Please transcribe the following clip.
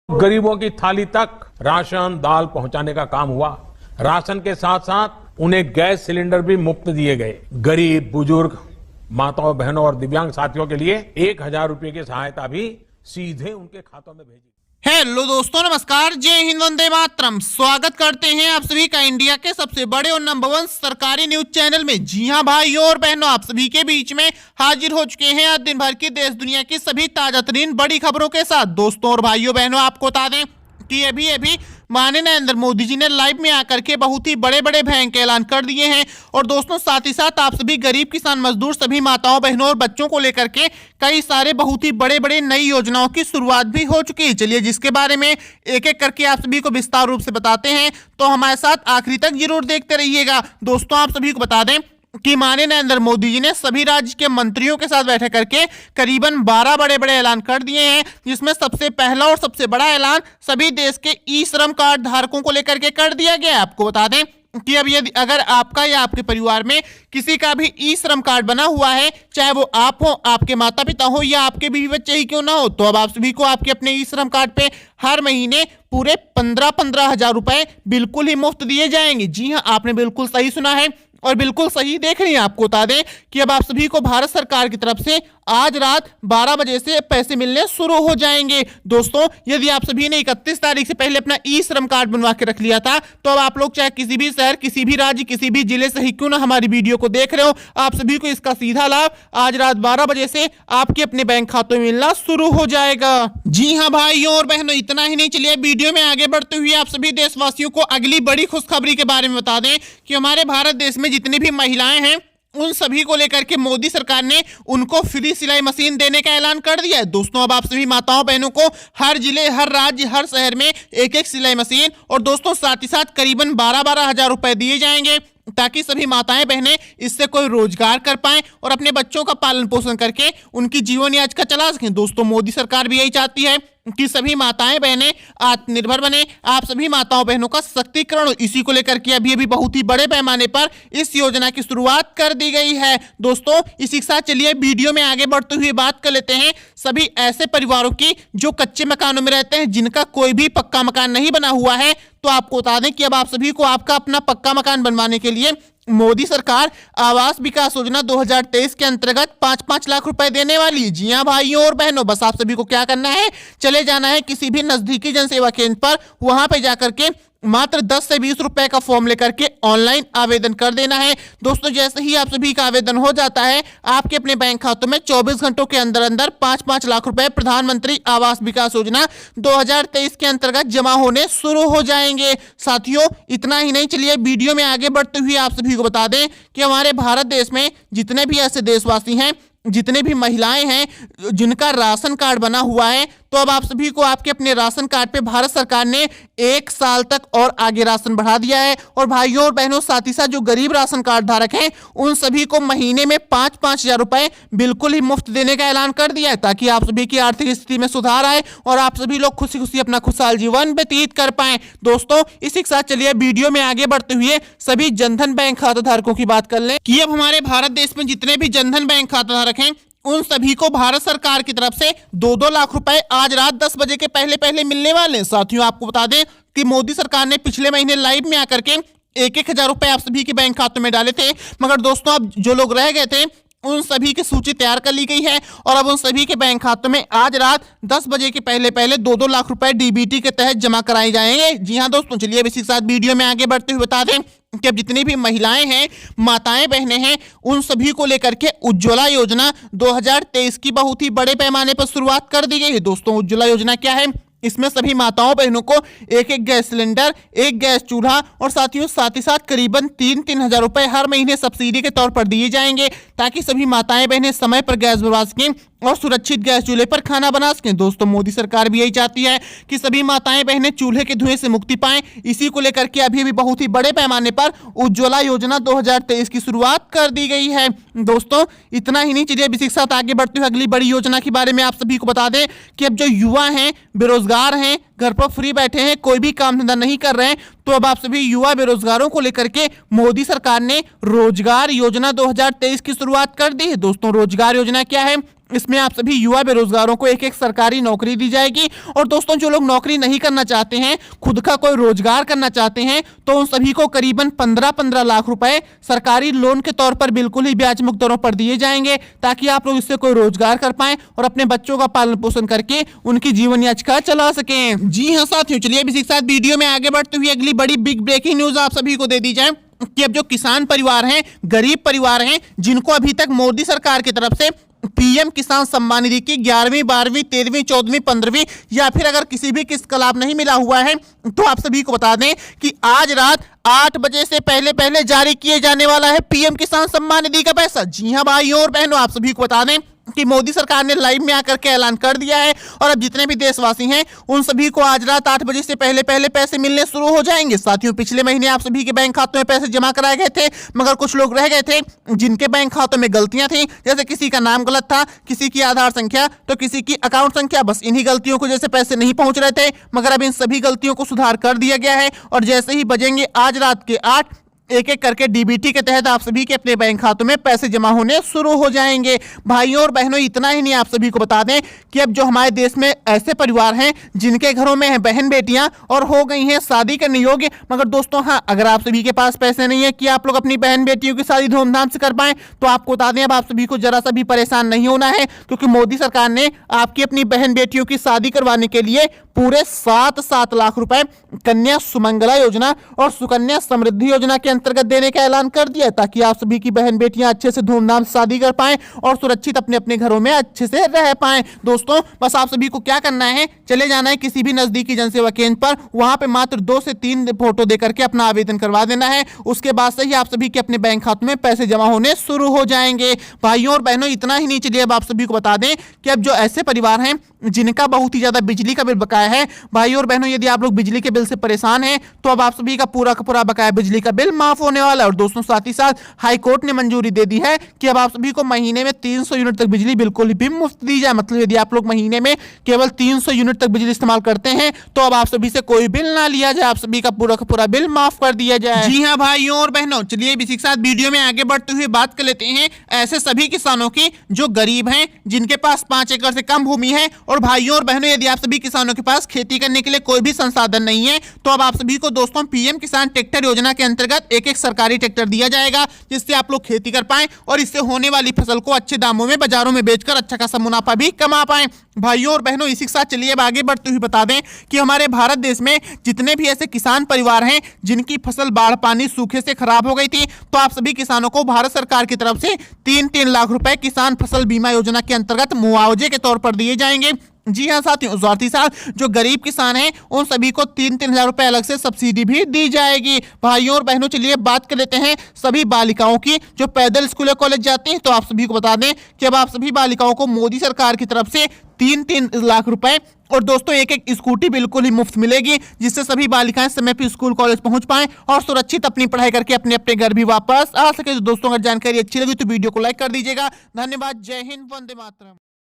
गरीबों की थाली तक राशन दाल पहुंचाने का काम हुआ। राशन के साथ साथ उन्हें गैस सिलेंडर भी मुफ्त दिए गए। गरीब बुजुर्ग माताओं बहनों और दिव्यांग साथियों के लिए 1,000 रुपए की सहायता भी सीधे उनके खातों में भेजी। हेलो दोस्तों, नमस्कार, जय हिंद, वंदे मातरम। स्वागत करते हैं आप सभी का इंडिया के सबसे बड़े और नंबर 1 सरकारी न्यूज चैनल में। जी हां भाइयों और बहनों, आप सभी के बीच में हाजिर हो चुके हैं आज दिन भर की देश दुनिया की सभी ताजा तरीन बड़ी खबरों के साथ। दोस्तों और भाइयों बहनों, आपको बता दें कि अभी माननीय नरेंद्र मोदी जी ने लाइव में आकर के बहुत ही बड़े बड़े भयंकर ऐलान कर दिए हैं। और दोस्तों साथ ही साथ आप सभी गरीब किसान मजदूर सभी माताओं बहनों और बच्चों को लेकर के कई सारे बहुत ही बड़े बड़े नई योजनाओं की शुरुआत भी हो चुकी है। चलिए जिसके बारे में एक एक करके आप सभी को विस्तार रूप से बताते हैं, तो हमारे साथ आखिरी तक जरूर देखते रहिएगा। दोस्तों आप सभी को बता दें कि माननीय नरेंद्र मोदी जी ने सभी राज्य के मंत्रियों के साथ बैठक करके करीबन 12 बड़े बड़े ऐलान कर दिए हैं, जिसमें सबसे पहला और सबसे बड़ा ऐलान सभी देश के ई श्रम कार्ड धारकों को लेकर के कर दिया गया है। आपको बता दें कि अब यदि अगर आपका या आपके परिवार में किसी का भी ई श्रम कार्ड बना हुआ है, चाहे वो आप हो, आपके माता पिता हो या आपके बीवी बच्चे ही क्यों ना हो, तो अब आप सभी को आपके अपने ई श्रम कार्ड पे हर महीने पूरे 15-15 हजार रुपए बिल्कुल ही मुफ्त दिए जाएंगे। जी हाँ, आपने बिल्कुल सही सुना है और बिल्कुल सही देख रही हैं। आपको बता दें कि अब आप सभी को भारत सरकार की तरफ से आज रात 12 बजे से पैसे मिलने शुरू हो जाएंगे। दोस्तों यदि आप सभी ने 31 तारीख से पहले अपना ई श्रम कार्ड बनवा के रख लिया था, तो अब आप लोग चाहे किसी भी शहर, किसी भी राज्य, किसी भी जिले से ही क्यों ना हमारी वीडियो को देख रहे हो, आप सभी को इसका सीधा लाभ आज रात 12 बजे से आपके अपने बैंक खातों में मिलना शुरू हो जाएगा। जी हाँ भाइयों और बहनों, इतना ही नहीं, चलिए वीडियो में आगे बढ़ते हुए आप सभी देशवासियों को अगली बड़ी खुशखबरी के बारे में बता दें कि हमारे भारत देश में जितनी भी महिलाएं हैं उन सभी को लेकर के मोदी सरकार ने उनको फ्री सिलाई मशीन देने का ऐलान कर दिया है। दोस्तों अब आप सभी माताओं बहनों को हर जिले, हर राज्य, हर शहर में एक एक सिलाई मशीन और दोस्तों साथ ही साथ करीबन 12-12 हजार रुपए दिए जाएंगे, ताकि सभी माताएं बहनें इससे कोई रोजगार कर पाएं और अपने बच्चों का पालन पोषण करके उनकी जीवन याच का चला सकें। दोस्तों मोदी सरकार भी यही चाहती है कि सभी माताएं बहनें आत्मनिर्भर बने, आप सभी माताओं बहनों का सशक्तिकरण। इसी को लेकर के अभी बहुत ही बड़े पैमाने पर इस योजना की शुरुआत कर दी गई है। दोस्तों इसी के साथ चलिए वीडियो में आगे बढ़ते हुए बात कर लेते हैं सभी ऐसे परिवारों की जो कच्चे मकानों में रहते हैं, जिनका कोई भी पक्का मकान नहीं बना हुआ है। तो आपको बता दें कि अब आप सभी को आपका अपना पक्का मकान बनवाने के लिए मोदी सरकार आवास विकास योजना 2023 के अंतर्गत 5-5 लाख रुपए देने वाली है। जी हां भाइयों और बहनों, बस आप सभी को क्या करना है, चले जाना है किसी भी नजदीकी जनसेवा केंद्र पर, वहां पे जाकर के मात्र 10 से 20 रुपए का फॉर्म लेकर के ऑनलाइन आवेदन कर देना है। दोस्तों जैसे ही आप सभी का आवेदन हो जाता है, आपके अपने बैंक खातों में 24 घंटों के अंदर अंदर 5-5 लाख रुपए प्रधानमंत्री आवास विकास योजना 2023 के अंतर्गत जमा होने शुरू हो जाएंगे। साथियों इतना ही नहीं, चलिए वीडियो में आगे बढ़ते हुए आप सभी को बता दें कि हमारे भारत देश में जितने भी ऐसे देशवासी हैं, जितने भी महिलाएं हैं जिनका राशन कार्ड बना हुआ है, तो अब आप सभी को आपके अपने राशन कार्ड पे भारत सरकार ने 1 साल तक और आगे राशन बढ़ा दिया है। और भाइयों और बहनों साथ ही साथ जो गरीब राशन कार्ड धारक हैं उन सभी को महीने में 5-5 हजार रुपए बिल्कुल ही मुफ्त देने का ऐलान कर दिया है, ताकि आप सभी की आर्थिक स्थिति में सुधार आए और आप सभी लोग खुशी खुशी अपना खुशहाल जीवन व्यतीत कर पाए। दोस्तों इसी के साथ चलिए वीडियो में आगे बढ़ते हुए सभी जनधन बैंक खाता धारकों की बात कर लें कि अब हमारे भारत देश में जितने भी जनधन बैंक खाता धारक हैं उन सभी को भारत सरकार की तरफ से 2-2 लाख रुपए आज रात 10 बजे के पहले मिलने वाले हैं। साथियों आपको बता दें कि मोदी सरकार ने पिछले महीने लाइव में आकर के 1-1 हजार रुपए आप सभी के बैंक खातों में डाले थे, मगर दोस्तों अब जो लोग रह गए थे उन सभी की सूची तैयार कर ली गई है और अब उन सभी के बैंक खातों में आज रात 10 बजे के पहले 2-2 लाख रुपए डीबीटी के तहत जमा कराए जाएंगे। जी हां दोस्तों, चलिए अब इसी के साथ वीडियो में आगे बढ़ते हुए बता दें कि अब जितनी भी महिलाएं हैं, माताएं बहनें हैं, उन सभी को लेकर के उज्ज्वला योजना 2023 की बहुत ही बड़े पैमाने पर शुरुआत कर दी गई है। दोस्तों उज्ज्वला योजना क्या है, इसमें सभी माताओं बहनों को एक गैस सिलेंडर, एक गैस चूल्हा और साथ ही साथ करीबन 3-3 हजार रुपए हर महीने सब्सिडी के तौर पर दिए जाएंगे, ताकि सभी माताएं बहनें समय पर गैस भरवा सकें और सुरक्षित गैस चूल्हे पर खाना बना सकें। दोस्तों मोदी सरकार भी यही चाहती है कि सभी माताएं बहनें चूल्हे के धुएं से मुक्ति पाएं। इसी को लेकर के अभी बहुत ही बड़े पैमाने पर उज्ज्वला योजना 2023 की शुरुआत कर दी गई है। दोस्तों इतना ही नहीं, चलिए इसी के साथ आगे बढ़ते हुए अगली बड़ी योजना के बारे में आप सभी को बता दें कि अब जो युवा हैं, बेरोजगार हैं, घर पर फ्री बैठे हैं, कोई भी काम धंधा नहीं कर रहे हैं, तो अब आप सभी युवा बेरोजगारों को लेकर के मोदी सरकार ने रोजगार योजना 2023 की शुरुआत कर दी है। दोस्तों रोजगार योजना क्या है, इसमें आप सभी युवा बेरोजगारों को एक एक सरकारी नौकरी दी जाएगी। और दोस्तों जो लोग नौकरी नहीं करना चाहते हैं, खुद का कोई रोजगार करना चाहते हैं, तो उन सभी को करीबन 15-15 लाख रुपए सरकारी लोन के तौर पर बिल्कुल ही ब्याज मुक्त दरों पर दिए जाएंगे, ताकि आप लोग इससे कोई रोजगार कर पाएं और अपने बच्चों का पालन पोषण करके उनकी जीवन याचिका चला सकें। जी हाँ साथियों, चलिए अब इसी के साथ वीडियो में आगे बढ़ते हुए अगली बड़ी बिग ब्रेकिंग न्यूज आप सभी को दे दी जाए कि अब जो किसान परिवार हैं, गरीब परिवार हैं, जिनको अभी तक मोदी सरकार की तरफ से पीएम किसान सम्मान निधि की 11वीं, 12वीं, 13वीं, 14वीं, 15वीं या फिर अगर किसी भी किस्त का लाभ नहीं मिला हुआ है, तो आप सभी को बता दें कि आज रात 8 बजे से पहले जारी किए जाने वाला है पीएम किसान सम्मान निधि का पैसा। जी हां भाइयों और बहनों, आप सभी को बता दें कि मोदी सरकार ने लाइव में आकर के ऐलान कर दिया है और अब जितने भी देशवासी हैं उन सभी को आज रात 8 बजे से पहले पैसे मिलने शुरू हो जाएंगे। साथियों, पिछले महीने आप सभी के बैंक खातों में पैसे जमा कराए गए थे, मगर कुछ लोग रह गए थे जिनके बैंक खातों में गलतियां थी, जैसे किसी का नाम गलत था, किसी की आधार संख्या, तो किसी की अकाउंट संख्या। बस इन्हीं गलतियों को जैसे पैसे नहीं पहुंच रहे थे, मगर अब इन सभी गलतियों को सुधार कर दिया गया है और जैसे ही बजेंगे आज रात के 8, एक एक करके डीबीटी के तहत आप सभी के अपने बैंक खातों में पैसे जमा होने शुरू हो जाएंगे। भाइयों और बहनों, इतना ही नहीं, आप सभी को बता दें कि अब जो हमारे देश में ऐसे परिवार हैं जिनके घरों में हैं बहन बेटियां और हो गई हैं शादी करने योग्य, मगर दोस्तों हाँ, अगर आप सभी के पास पैसे नहीं है कि आप लोग अपनी बहन बेटियों की शादी धूमधाम से कर पाएं, तो आपको बता दें अब आप सभी को जरा सा भी परेशान नहीं होना है, क्योंकि मोदी सरकार ने आपकी अपनी बहन बेटियों की शादी करवाने के लिए पूरे 7 लाख रुपए कन्या सुमंगला योजना और सुकन्या समृद्धि योजना के अंतर्गत देने का ऐलान कर दिया है, ताकि आप सभी की बहन बेटियां अच्छे से धूमधाम से शादी कर पाएं और सुरक्षित अपने अपने घरों में अच्छे से रह पाएं। दोस्तों, बस आप सभी को क्या करना है, चले जाना है किसी भी नजदीकी जनसेवा केंद्र पर, वहां पे मात्र 2 से 3 फोटो देकर के अपना आवेदन करवा देना है। उसके बाद से ही आप सभी के अपने बैंक खातों में पैसे जमा होने शुरू हो जाएंगे। भाइयों और बहनों, इतना ही नहीं, चलिए अब आप सभी को बता दें कि अब जो ऐसे परिवार हैं जिनका बहुत ही ज्यादा बिजली का बिल बकाया है, भाइयों और बहनों, यदि आप लोग बिजली के बिल से परेशान हैं, तो अब आप सभी का पूरा बकाया बिजली का बिल माफ होने वाला है। और दोस्तों, साथ ही साथ हाई कोर्ट ने मंजूरी दे दी है कि अब आप सभी को महीने में 300 यूनिट तक बिजली बिल्कुल भी मुफ्त दी जाए। मतलब यदि आप लोग महीने में केवल 300 यूनिट तक बिजली इस्तेमाल करते हैं, तो अब आप सभी से कोई बिल ना लिया जाए, आप सभी का पूरा बिल माफ कर दिया जाए। जी हाँ भाइयों और बहनों, चलिए इसी के साथ वीडियो में आगे बढ़ते हुए बात कर लेते हैं ऐसे सभी किसानों की जो गरीब हैं, जिनके पास 5 एकड़ से कम भूमि है। और भाइयों और बहनों, यदि आप सभी किसानों के पास खेती करने के लिए कोई भी संसाधन नहीं है, तो अब आप सभी को दोस्तों पीएम किसान ट्रैक्टर योजना के अंतर्गत एक सरकारी ट्रैक्टर दिया जाएगा, जिससे आप लोग खेती कर पाएं और इससे होने वाली फसल को अच्छे दामों में बाजारों में बेचकर अच्छा खासा मुनाफा भी कमा पाएं। भाइयों और बहनों, इसी के साथ चलिए अब आगे बढ़ते हुए बता दें कि हमारे भारत देश में जितने भी ऐसे किसान परिवार हैं जिनकी फसल बाढ़, पानी, सूखे से खराब हो गई थी, तो आप सभी किसानों को भारत सरकार की तरफ से 3-3 लाख रुपए किसान फसल बीमा योजना के अंतर्गत मुआवजे के तौर पर दिए जाएंगे। जी हाँ साथियों, साथ ही साथ जो गरीब किसान हैं उन सभी को 3-3 हजार रुपए अलग से सब्सिडी भी दी जाएगी। भाइयों और बहनों, चलिए बात कर लेते हैं सभी बालिकाओं की जो पैदल स्कूल या कॉलेज जाती हैं। तो आप सभी को बता दें कि अब आप सभी बालिकाओं को मोदी सरकार की तरफ से 3-3 लाख रुपए और दोस्तों एक स्कूटी बिल्कुल ही मुफ्त मिलेगी, जिससे सभी बालिकाएं समय पर स्कूल कॉलेज पहुंच पाएं और सुरक्षित अपनी पढ़ाई करके अपने अपने घर भी वापस आ सके। तो दोस्तों, अगर जानकारी अच्छी लगी तो वीडियो को लाइक कर दीजिएगा। धन्यवाद। जय हिंद, वंदे मातरम।